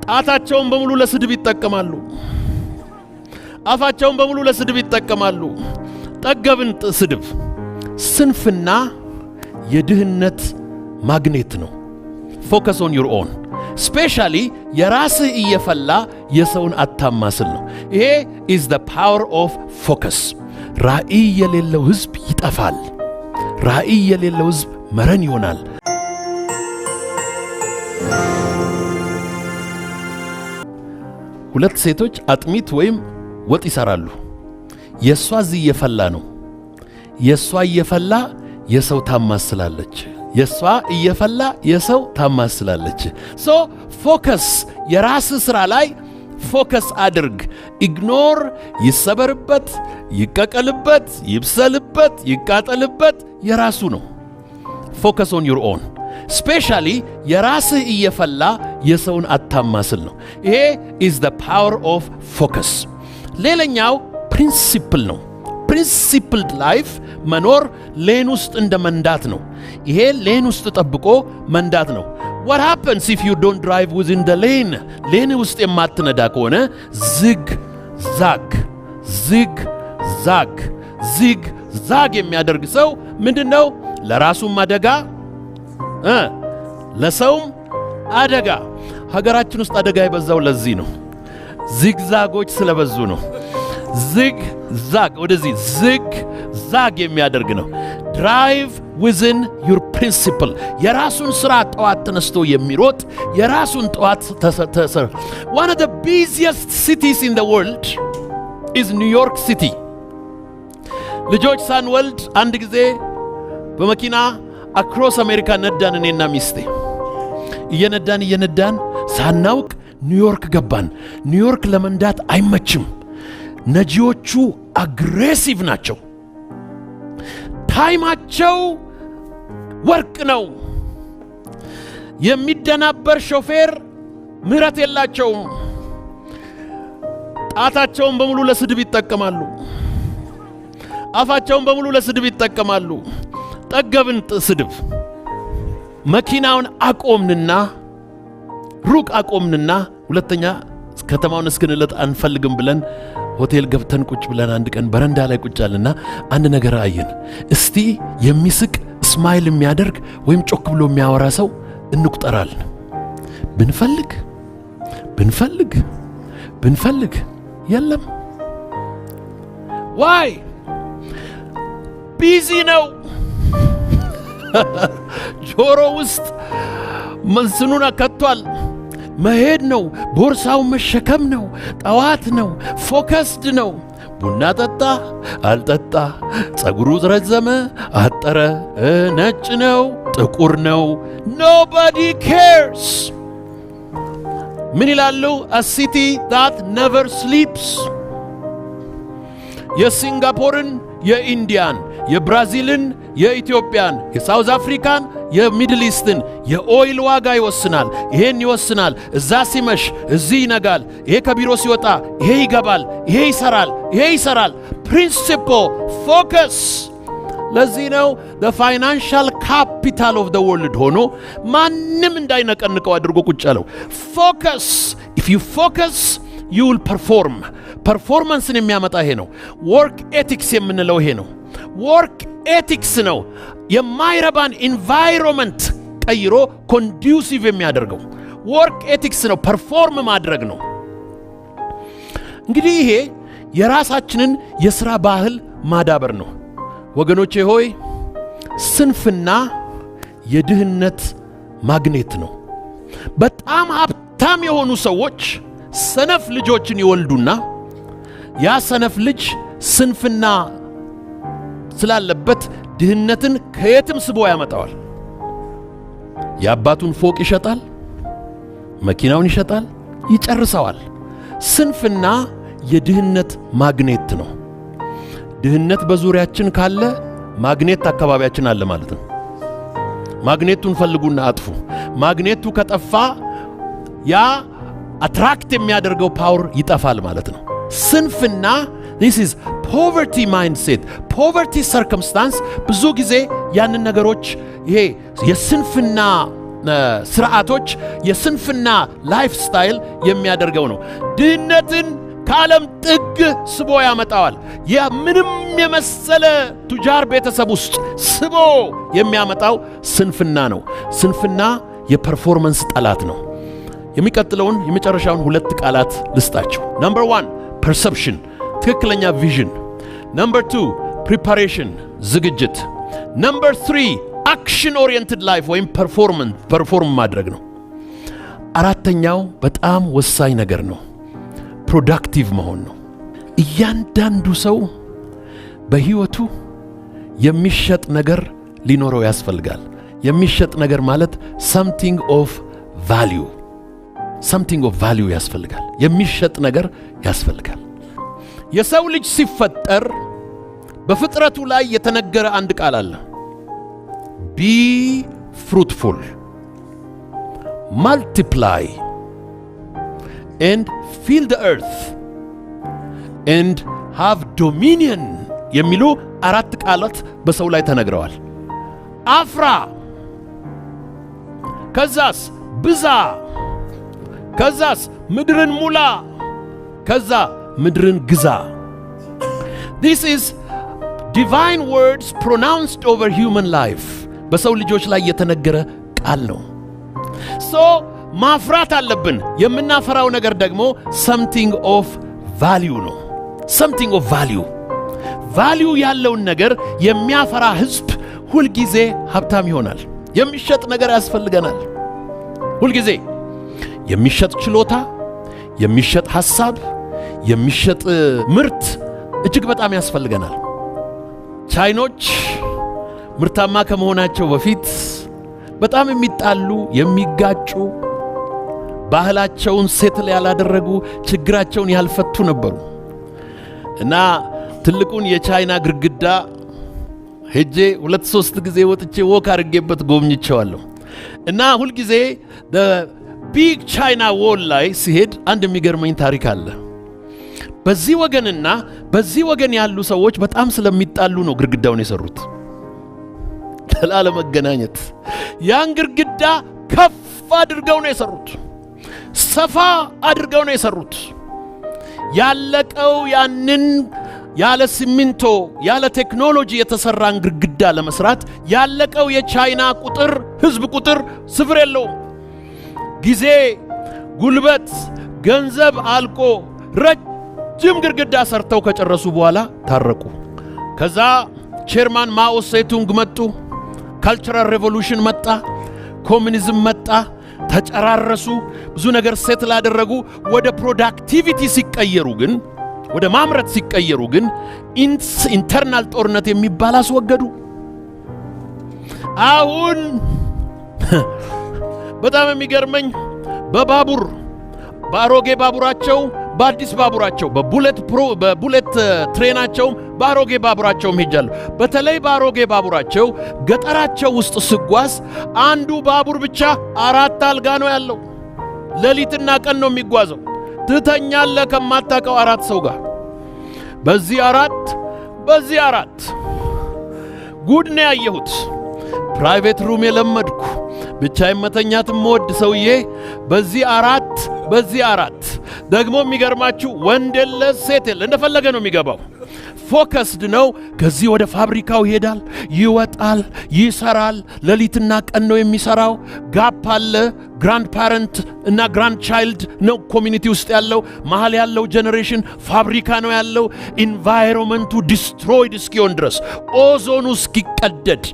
ጣታቸውን በሙሉ ለስድብ ይጠቀማሉ። አፋቸውን በሙሉ ለስድብ ይጠቀማሉ። ጠገብን ስድብ። ስንፍና የድህነት ማግኔት ነው። ፎከስ ኦን ዩር ኦን ስፔሻሊ የራስህ እየፈላ የሰውን አታማስል ነው። ይሄ is the power of focus። ራእይ የሌለው ህዝብ ይጠፋል። ራእይ የሌለው ህዝብ መረን ይሆናል። ሁለት ሴቶች አጥሚት ወይም ወጥ ይሰራሉ። የሷ እዚህ እየፈላ ነው። የሷ እየፈላ የሰው ታማስላለች። የሷ እየፈላ የሰው ታማስላለች። ሶ ፎከስ የራስ ስራ ላይ ፎከስ አድርግ። ኢግኖር ይሰበርበት፣ ይቀቀልበት፣ ይብሰልበት፣ ይቃጠልበት የራሱ ነው። ፎከስ ኦን ዩር ኦን ስፔሻሊ የራስህ እየፈላ የሰውን አታማስል ነው። ይሄ is the power of focus። ሌላኛው ፕሪንሲፕል ነው። ፕሪንሲፕልድ ላይፍ መኖር ሌን ውስጥ እንደ መንዳት ነው። ይሄ ሌን ውስጥ ጠብቆ መንዳት ነው። what happens if you don't drive within the lane? ሌን ውስጥ የማትነዳ ከሆነ ዝግ ዛግ የሚያደርግ ሰው ምንድነው? ለራሱም አደጋ ለሰውም አደጋ። ሀገራችን ውስጥ አደጋ የበዛው ለዚህ ነው። ዚግዛጎች ስለበዙ ነው። ወደዚህ ዛግ የሚያደርግ ነው። ድራይቭ ዊዝን ዩር ፕሪንሲፕል። የራሱን ስራ ጠዋት ተነስቶ የሚሮጥ የራሱን ጠዋት one of the busiest cities in the world is New York City። ልጆች ሳንወልድ አንድ ጊዜ በመኪና አክሮስ አሜሪካ ነዳን። እኔና ሚስቴ እየነዳን ሳናውቅ ኒውዮርክ ገባን። ኒውዮርክ ለመንዳት አይመችም። ነጂዎቹ አግሬሲቭ ናቸው። ታይማቸው ወርቅ ነው። የሚደናበር ሾፌር ምህረት የላቸውም። ጣታቸውን በሙሉ ለስድብ ይጠቀማሉ። አፋቸውን በሙሉ ለስድብ ይጠቀማሉ። ጠገብን ስድብ። መኪናውን ሩቅ አቆምንና ሁለተኛ ከተማውን እስክንለጥ አንፈልግም ብለን ሆቴል ገብተን ቁጭ ብለን አንድ ቀን በረንዳ ላይ ቁጭ አለና አንድ ነገር አየን። እስቲ የሚስቅ ስማይል የሚያደርግ ወይም ጮክ ብሎ የሚያወራ ሰው እንቁጠራለን። ብንፈልግ የለም። ዋይ ቢዚ ነው። ጆሮ ውስጥ መንስኑን አከቷል። መሄድ ነው። ቦርሳው መሸከም ነው። ጠዋት ነው። ፎከስድ ነው። ቡና ጠጣ አልጠጣ፣ ጸጉሩ ረዘመ አጠረ፣ ነጭ ነው ጥቁር ነው፣ nobody cares። ምን ይላሉ? a city that never sleeps። የሲንጋፖርን፣ የኢንዲያን፣ የብራዚልን፣ የኢትዮጵያን፣ የሳውዝ አፍሪካን፣ የሚድል ኢስትን የኦይል ዋጋ ይወስናል። ይሄን ይወስናል። እዛ ሲመሽ እዚህ ይነጋል። ይሄ ከቢሮ ሲወጣ ይሄ ይገባል። ይሄ ይሰራል። ፕሪንሲፕል ፎከስ። ለዚህ ነው the financial capital of the world ሆኖ ማንም እንዳይነቀንቀው አድርጎ ቁጭ ያለው። ፎከስ if you focus you will perform። ፐርፎርማንስን የሚያመጣ ይሄ ነው። ወርክ ኤቲክስ የምንለው ይሄ ነው። ወርክ ኤቲክስ ነው የማይረባን ኢንቫይሮንመንት ቀይሮ ኮንዱሲቭ የሚያደርገው። ወርክ ኤቲክስ ነው፣ ፐርፎርም ማድረግ ነው። እንግዲህ ይሄ የራሳችንን የሥራ ባህል ማዳበር ነው። ወገኖቼ ሆይ ስንፍና የድህነት ማግኔት ነው። በጣም ሀብታም የሆኑ ሰዎች ሰነፍ ልጆችን ይወልዱና ያ ሰነፍ ልጅ ስንፍና ስላለበት ድህነትን ከየትም ስቦ ያመጣዋል። የአባቱን ፎቅ ይሸጣል፣ መኪናውን ይሸጣል፣ ይጨርሰዋል። ስንፍና የድህነት ማግኔት ነው። ድህነት በዙሪያችን ካለ ማግኔት አካባቢያችን አለ ማለት ነው። ማግኔቱን ፈልጉና አጥፉ። ማግኔቱ ከጠፋ ያ አትራክት የሚያደርገው ፓወር ይጠፋል ማለት ነው። ስንፍና this is poverty mindset, poverty circumstance ብዙ ጊዜ ያንን ነገሮች ይሄ የስንፍና ስርዓቶች የስንፍና ላይፍ ስታይል የሚያደርገው ነው። ድህነትን ከዓለም ጥግ ስቦ ያመጣዋል። ምንም የመሰለ ቱጃር ቤተሰብ ውስጥ ስቦ የሚያመጣው ስንፍና ነው። ስንፍና የፐርፎርማንስ ጠላት ነው። የሚቀጥለውን የመጨረሻውን 2 ቃላት ልስጣችሁ። ነምበር 1 ፐርሰፕሽን፣ ትክክለኛ ቪዥን። ነምበር 2 ፕሪፓሬሽን፣ ዝግጅት። ነምበር 3 አክሽን ኦሪየንትድ ላይፍ ወይም ፐርፎርም ማድረግ ነው። አራተኛው በጣም ወሳኝ ነገር ነው፣ ፕሮዳክቲቭ መሆን ነው። እያንዳንዱ ሰው በህይወቱ የሚሸጥ ነገር ሊኖረው ያስፈልጋል። የሚሸጥ ነገር ማለት something of value ያስፈልጋል። የሚሸጥ ነገር ያስፈልጋል። የሰው ልጅ ሲፈጠር በፍጥረቱ ላይ የተነገረ አንድ ቃል አለ። be fruitful, multiply and fill the earth and have dominion የሚሉ 4 ቃላት በሰው ላይ ተነግረዋል። አፍራ፣ ከዛስ ብዛ፣ ከዛስ ምድርን ሙላ፣ ከዛ ምድርን ግዛ። This is divine words pronounced over human life. በሰው ልጆች ላይ የተነገረ ቃል ነው። ማፍራት አለብን። የምናፈራው ነገር ደግሞ something of value ነው። something of value ያለውን ነገር የሚያፈራ ህዝብ ሁልጊዜ ሀብታም ይሆናል። የሚሸጥ ነገር ያስፈልገናል። ሁልጊዜ የሚሸጥ ችሎታ፣ የሚሸጥ ሐሳብ፣ የሚሸጥ ምርት እጅግ በጣም ያስፈልገናል። ቻይኖች ምርታማ ከመሆናቸው በፊት በጣም የሚጣሉ፣ የሚጋጩ፣ ባህላቸውን ሴትል ያላደረጉ፣ ችግራቸውን ያልፈቱ ነበሩ እና ትልቁን የቻይና ግድግዳ ሄጄ 2-3 ጊዜ ወጥቼ ወክ አድርጌበት ጎብኝቼዋለሁ እና ሁልጊዜ ቢግ ቻይና ዎል ላይ ሲሄድ አንድ የሚገርመኝ ታሪክ አለ። በዚህ ወገንና በዚህ ወገን ያሉ ሰዎች በጣም ስለሚጣሉ ነው ግድግዳውን የሰሩት፣ ላለመገናኘት። ያን ግድግዳ ከፍ አድርገው ነው የሰሩት፣ ሰፋ አድርገው ነው የሰሩት። ያለቀው ያንን ያለ ሲሚንቶ ያለ ቴክኖሎጂ የተሰራን ግድግዳ ለመስራት ያለቀው የቻይና ቁጥር ህዝብ ቁጥር ስፍር የለውም። ጊዜ፣ ጉልበት፣ ገንዘብ አልቆ ረጅም ግድግዳ ሰርተው ከጨረሱ በኋላ ታረቁ። ከዛ ቼርማን ማኦ ሴቱንግ መጡ። ካልቸራል ሬቮሉሽን መጣ፣ ኮሙኒዝም መጣ፣ ተጨራረሱ፣ ብዙ ነገር ሴትል አደረጉ። ወደ ፕሮዳክቲቪቲ ሲቀየሩ ግን ወደ ማምረት ሲቀየሩ ግን ኢንተርናል ጦርነት የሚባል አስወገዱ። አሁን በጣም የሚገርመኝ በአሮጌ ባቡራቸው፣ በአዲስ ባቡራቸው፣ በቡሌት ትሬናቸው፣ በአሮጌ ባቡራቸውም ሄጃለሁ። በተለይ በአሮጌ ባቡራቸው ገጠራቸው ውስጥ ስጓዝ አንዱ ባቡር ብቻ 4 አልጋ ነው ያለው። ሌሊትና ቀን ነው የሚጓዘው። ትተኛለህ ከማታውቀው 4 ሰው ጋር። በዚህ 4 ጉድ ነው ያየሁት። ፕራይቬት ሩም የለመድኩ ብቻዬን መተኛት የምወድ ሰውዬ በዚህ 4 ደግሞ የሚገርማችሁ ወንድ የለ ሴት የለ፣ እንደፈለገ ነው የሚገባው። ፎከስድ ነው። ከዚህ ወደ ፋብሪካው ይሄዳል፣ ይወጣል፣ ይሰራል። ሌሊትና ቀን ነው የሚሰራው። ጋፕ አለ። ግራንድ ፓረንት እና ግራንድ ቻይልድ ነው ኮሚኒቲ ውስጥ ያለው። መሃል ያለው ጄኔሬሽን ፋብሪካ ነው ያለው። ኢንቫይሮንመንቱ ዲስትሮይድ እስኪሆን ድረስ፣ ኦዞኑ እስኪቀደድ፣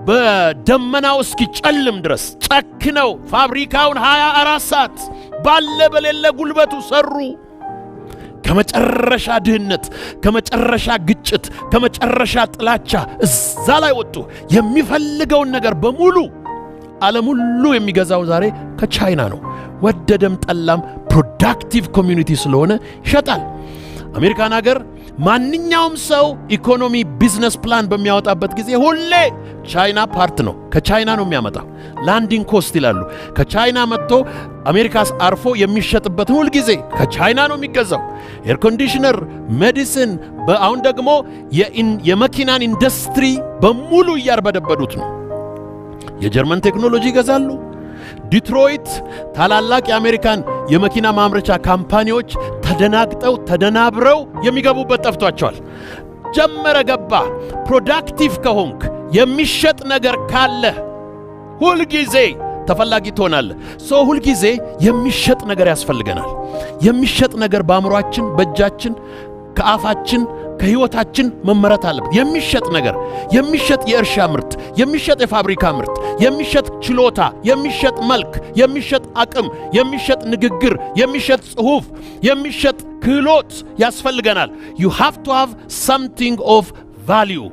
በደመናው እስኪጨልም ድረስ ጨክነው ፋብሪካውን 24 ሰዓት ባለ በሌለ ጉልበቱ ሰሩ። ከመጨረሻ ድህነት፣ ከመጨረሻ ግጭት፣ ከመጨረሻ ጥላቻ እዛ ላይ ወጡ። የሚፈልገውን ነገር በሙሉ ዓለም ሁሉ የሚገዛው ዛሬ ከቻይና ነው። ወደደም ጠላም ፕሮዳክቲቭ ኮሚዩኒቲ ስለሆነ ይሸጣል። አሜሪካን ሀገር ማንኛውም ሰው ኢኮኖሚ ቢዝነስ ፕላን በሚያወጣበት ጊዜ ሁሌ ቻይና ፓርት ነው፣ ከቻይና ነው የሚያመጣው። ላንዲንግ ኮስት ይላሉ። ከቻይና መጥቶ አሜሪካስ አርፎ የሚሸጥበት ሁል ጊዜ ከቻይና ነው የሚገዛው። ኤር ኮንዲሽነር፣ ሜዲሲን፣ አሁን ደግሞ የመኪናን ኢንዱስትሪ በሙሉ እያርበደበዱት ነው። የጀርመን ቴክኖሎጂ ይገዛሉ፣ ዲትሮይት ታላላቅ የአሜሪካን የመኪና ማምረቻ ካምፓኒዎች ተደናግጠው ተደናብረው የሚገቡበት ጠፍቷቸዋል። ጀመረ ገባ። ፕሮዳክቲቭ ከሆንክ የሚሸጥ ነገር ካለ ሁልጊዜ ተፈላጊ ትሆናለህ። ሁልጊዜ የሚሸጥ ነገር ያስፈልገናል። የሚሸጥ ነገር በአእምሯችን፣ በእጃችን፣ ከአፋችን፣ ከሕይወታችን መመረት አለበት። የሚሸጥ ነገር፣ የሚሸጥ የእርሻ ምርት፣ የሚሸጥ የፋብሪካ ምርት፣ የሚሸጥ ችሎታ፣ የሚሸጥ መልክ፣ የሚሸጥ አቅም፣ የሚሸጥ ንግግር፣ የሚሸጥ ጽሑፍ፣ የሚሸጥ ክህሎት ያስፈልገናል። you have to have something of value።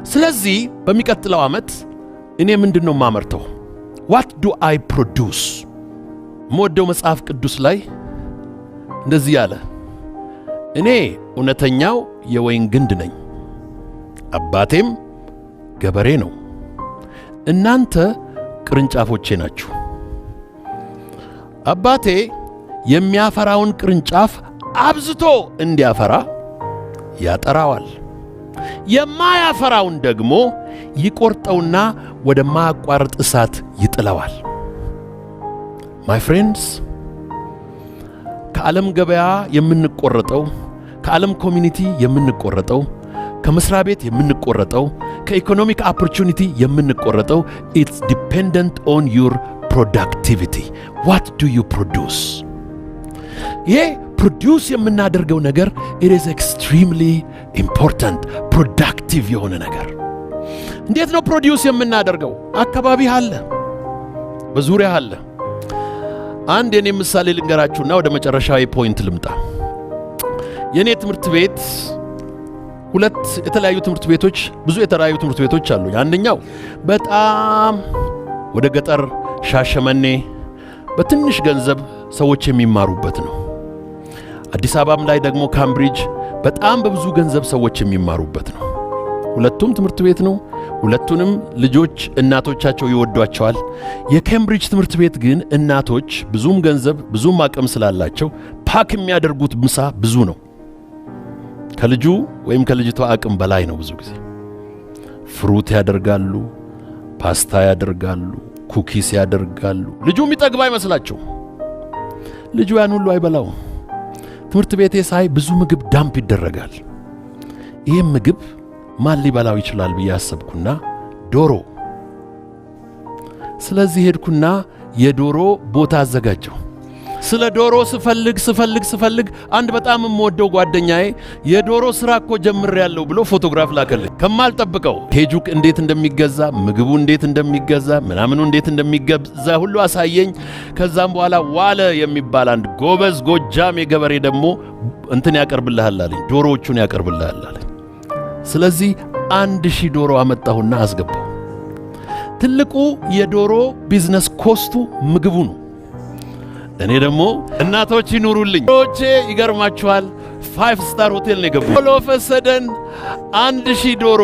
ስለዚህ በሚቀጥለው ዓመት እኔ ምንድነው ማመርተው? what do I produce? ሞደው መጽሐፍ ቅዱስ ላይ እንደዚህ ያለ፣ እኔ እውነተኛው የወይን ግንድ ነኝ፣ አባቴም ገበሬ ነው፣ እናንተ ቅርንጫፎቼ ናችሁ። አባቴ የሚያፈራውን ቅርንጫፍ አብዝቶ እንዲያፈራ ያጠራዋል፣ የማያፈራውን ደግሞ ይቆርጠውና ወደ ማያቋርጥ እሳት ይጥለዋል። ማይ ፍሬንድስ፣ ከዓለም ገበያ የምንቆረጠው፣ ከዓለም ኮሚኒቲ የምንቆረጠው፣ ከመስሪያ ቤት የምንቆረጠው፣ ከኢኮኖሚክ ኦፖርቹኒቲ የምንቆረጠው it's dependent on your productivity. what do you produce? ይሄ ፕሮዲውስ የምናደርገው ነገር it is extremely important. ፕሮዳክቲቭ የሆነ ነገር እንዴት ነው ፕሮዲውስ የምናደርገው? አካባቢ አለ፣ በዙሪያ አለ። አንድ የኔ ምሳሌ ልንገራችሁና ወደ መጨረሻዊ ፖይንት ልምጣ። የኔ ትምህርት ቤት ሁለት የተለያዩ ትምህርት ቤቶች፣ ብዙ የተለያዩ ትምህርት ቤቶች አሉ። አንደኛው በጣም ወደ ገጠር ሻሸመኔ በትንሽ ገንዘብ ሰዎች የሚማሩበት ነው። አዲስ አበባም ላይ ደግሞ ካምብሪጅ በጣም በብዙ ገንዘብ ሰዎች የሚማሩበት ነው። ሁለቱም ትምህርት ቤት ነው። ሁለቱንም ልጆች እናቶቻቸው ይወዷቸዋል። የኬምብሪጅ ትምህርት ቤት ግን እናቶች ብዙም ገንዘብ ብዙም አቅም ስላላቸው ፓክ የሚያደርጉት ምሳ ብዙ ነው። ከልጁ ወይም ከልጅቷ አቅም በላይ ነው። ብዙ ጊዜ ፍሩት ያደርጋሉ፣ ፓስታ ያደርጋሉ፣ ኩኪስ ያደርጋሉ። ልጁ የሚጠግብ አይመስላቸው። ልጁ ያን ሁሉ አይበላው። ትምህርት ቤቴ ሳይ ብዙ ምግብ ዳምፕ ይደረጋል። ይህም ምግብ ማን ሊበላው ይችላል ብዬ አሰብኩና ዶሮ። ስለዚህ ሄድኩና የዶሮ ቦታ አዘጋጀው። ስለ ዶሮ ስፈልግ አንድ በጣም የምወደው ጓደኛዬ የዶሮ ስራ እኮ ጀምሬያለሁ ብሎ ፎቶግራፍ ላከልኝ። ከማልጠብቀው ኬጁ እንዴት እንደሚገዛ፣ ምግቡ እንዴት እንደሚገዛ፣ ምናምኑ እንዴት እንደሚገዛ ሁሉ አሳየኝ። ከዛም በኋላ ዋለ የሚባል አንድ ጎበዝ ጎጃም የገበሬ ደግሞ እንትን ያቀርብልሃል አለኝ፣ ዶሮዎቹን ያቀርብልሃል አለኝ። ስለዚህ 1000 ዶሮ አመጣሁና አስገባሁ። ትልቁ የዶሮ ቢዝነስ ኮስቱ ምግቡ ነው። እኔ ደግሞ እናቶች ይኑሩልኝ ዶሮቼ ይገርማችኋል 5 ስታር ሆቴል ነው የገባው። ሎፈሰደን 1000 ዶሮ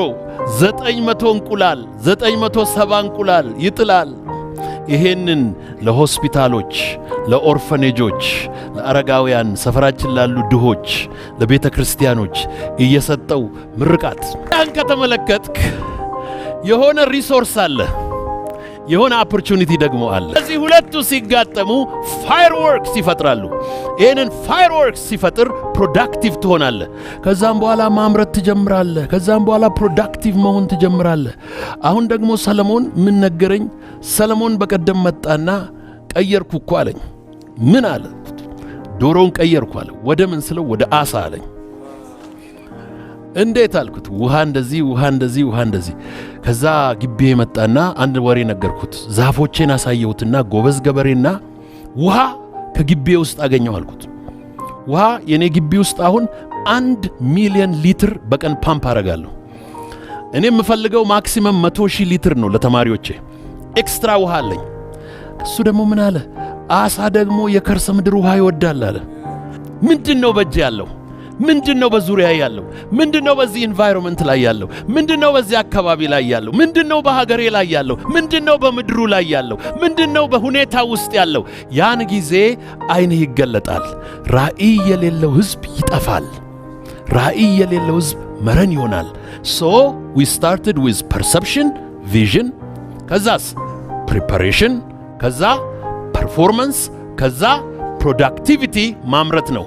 900 እንቁላል 970 እንቁላል ይጥላል። ይሄንን ለሆስፒታሎች፣ ለኦርፈኔጆች፣ ለአረጋውያን፣ ሰፈራችን ላሉ ድሆች፣ ለቤተ ክርስቲያኖች እየሰጠው ምርቃት። ያን ከተመለከትክ የሆነ ሪሶርስ አለ፣ የሆነ ኦፖርቹኒቲ ደግሞ አለ። እዚህ ሁለቱ ሲጋጠሙ ፋየርወርክስ ይፈጥራሉ። ይሄንን ፋየርወርክስ ሲፈጥር ፕሮዳክቲቭ ትሆናለህ። ከዛም በኋላ ማምረት ትጀምራለህ። ከዛም በኋላ ፕሮዳክቲቭ መሆን ትጀምራለህ። አሁን ደግሞ ሰለሞን ምን ነገረኝ? ሰለሞን በቀደም መጣና ቀየርኩ እኮ አለኝ። ምን አለ? ዶሮን ቀየርኩ አለ። ወደ ምን ስለው ወደ አሳ አለኝ። እንዴት አልኩት? ውሃ እንደዚህ። ከዛ ግቢ መጣና አንድ ወሬ ነገርኩት። ዛፎቼን አሳየሁትና ጎበዝ ገበሬና ውሃ ከግቢ ውስጥ አገኘው አልኩት። ውሃ የኔ ግቢ ውስጥ አሁን 1 ሚሊዮን ሊትር በቀን ፓምፕ አረጋለሁ። እኔ የምፈልገው ማክሲመም 100,000 ሊትር ነው ለተማሪዎቼ። ኤክስትራ ውሃ አለኝ። እሱ ደግሞ ምን አለ? አሳ ደግሞ የከርሰ ምድር ውሃ ይወዳል አለ። ምንድነው በእጅ ያለው? ምንድነው በዙሪያ ያለው? ምንድነው በዚህ ኢንቫይሮንመንት ላይ ያለው? ምንድነው በዚህ አካባቢ ላይ ያለው? ምንድነው በሀገሬ ላይ ያለው? ምንድነው በምድሩ ላይ ያለው? ምንድነው በሁኔታ ውስጥ ያለው? ያን ጊዜ አይንህ ይገለጣል። ራእይ የሌለው ህዝብ ይጠፋል። ራእይ የሌለው ህዝብ መረን ይሆናል። so we started with perception, vision፣ ከዛስ preparation፣ ከዛ ፐርፎርማንስ፣ ከዛ ፕሮዳክቲቪቲ ማምረት ነው።